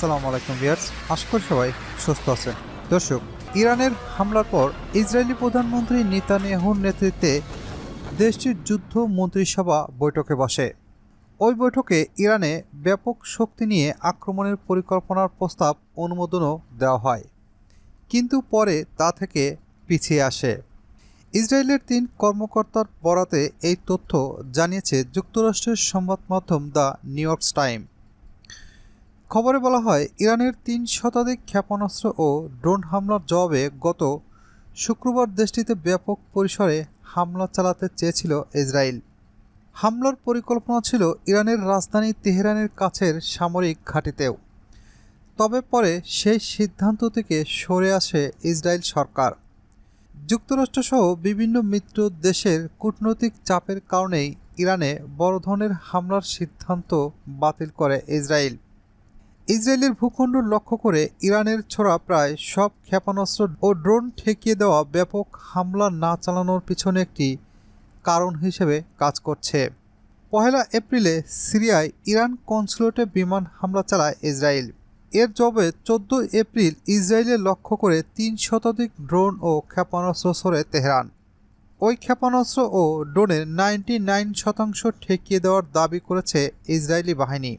আসসালামু আলাইকুম ভিউয়ার্স, আশা করি সবাই সুস্থ আছেন। দর্শক, ইরানের হামলার পর ইসরায়েলি প্রধানমন্ত্রী নেতানিয়াহুর নেতৃত্বে দেশটির যুদ্ধ মন্ত্রিসভা বৈঠকে বসে। ওই বৈঠকে ইরানে ব্যাপক শক্তি নিয়ে আক্রমণের পরিকল্পনার প্রস্তাব অনুমোদনও দেওয়া হয়, কিন্তু পরে তা থেকে পিছিয়ে আসে। ইসরায়েলের ৩ কর্মকর্তার বরাতে এই তথ্য জানিয়েছে যুক্তরাষ্ট্রের সংবাদ মাধ্যম দ্য নিউ ইয়র্ক টাইমস। খবরে বলা হয়, ইরানের ৩ শতাধিক ক্ষেপণাস্ত্র ও ড্রোন হামলার জবাবে গত শুক্রবার দেশটিতে ব্যাপক পরিসরে হামলা চালাতে চেয়েছিল ইসরায়েল। হামলার পরিকল্পনা ছিল ইরানের রাজধানী তেহরানের কাছের সামরিক ঘাঁটিতেও। তবে পরে সেই সিদ্ধান্ত থেকে সরে আসে ইসরায়েল সরকার। যুক্তরাষ্ট্রসহ বিভিন্ন মিত্র দেশের কূটনৈতিক চাপের কারণেই ইরানে বড় ধরনের হামলার সিদ্ধান্ত বাতিল করে ইসরায়েল। ইসরায়েলের ভূখণ্ড লক্ষ্য করে ইরানের ছোড়া প্রায় সব ক্ষেপণাস্ত্র ও ড্রোন ঠেকিয়ে দেওয়া ব্যাপক হামলা না চালানোর পিছনে একটি কারণ হিসেবে কাজ করছে। ১ এপ্রিলে সিরিয়ায় ইরান কনসুলেটে বিমান হামলা চালায় ইসরায়েল। এর জবাবে ১৪ এপ্রিল ইসরায়েলের লক্ষ্য করে ৩ শতাধিক ড্রোন ও ক্ষেপণাস্ত্র ছোড়ে তেহরান। ওই ক্ষেপণাস্ত্র ও ড্রোনের 99% ঠেকিয়ে দেওয়ার দাবি করেছে ইসরায়েলি বাহিনী।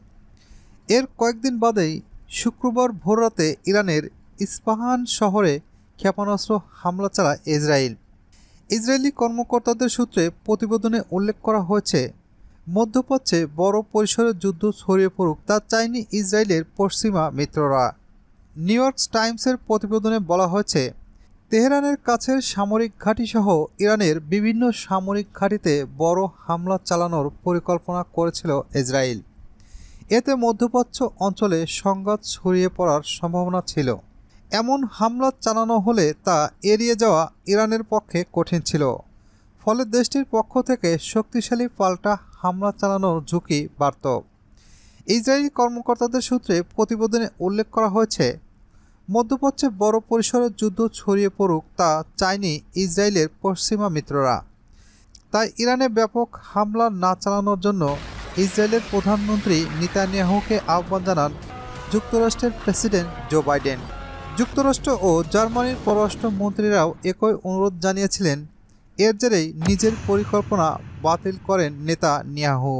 এর কয়েকদিন বাদেই শুক্রবার ভোররাতে ইরানের ইস্পাহান শহরে ক্ষেপণাস্ত্র হামলা চালায় ইসরায়েল। ইসরায়েলি কর্মকর্তাদের সূত্রে প্রতিবেদনে উল্লেখ করা হয়েছে, মধ্যপ্রাচ্যে বড় পরিসরে যুদ্ধ ছড়িয়ে পড়ুক তা চায়নি ইসরায়েলের পশ্চিমা মিত্ররা। নিউ ইয়র্ক টাইমসের প্রতিবেদনে বলা হয়েছে, তেহরানের কাছের সামরিক ঘাঁটিসহ ইরানের বিভিন্ন সামরিক ঘাঁটিতে বড় হামলা চালানোর পরিকল্পনা করেছিল ইসরায়েল। এতে মধ্যপ্রাচ্য অঞ্চলে সংঘাত ছড়িয়ে পড়ার সম্ভাবনা ছিল। এমন হামলা চালানো হলে তা এড়িয়ে যাওয়া ইরানের পক্ষে কঠিন ছিল। ফলে দেশটির পক্ষ থেকে শক্তিশালী পাল্টা হামলা চালানোর ঝুঁকি বাড়ত। ইসরায়েলি কর্মকর্তাদের সূত্রে প্রতিবেদনে উল্লেখ করা হয়েছে, মধ্যপ্রাচ্যে বড় পরিসরে যুদ্ধ ছড়িয়ে পড়ুক তা চায়নি ইসরায়েলের পশ্চিমা মিত্ররা। তাই ইরানে ব্যাপক হামলা না চালানোর জন্য ইসরায়েলের প্রধানমন্ত্রী নেতানিয়াহুকে আহ্বান জানান যুক্তরাষ্ট্রের প্রেসিডেন্ট জো বাইডেন। যুক্তরাষ্ট্র ও জার্মানির পররাষ্ট্রমন্ত্রীরাও একই অনুরোধ জানিয়েছিলেন। এর জেরেই নিজের পরিকল্পনা বাতিল করেন নেতানিয়াহু।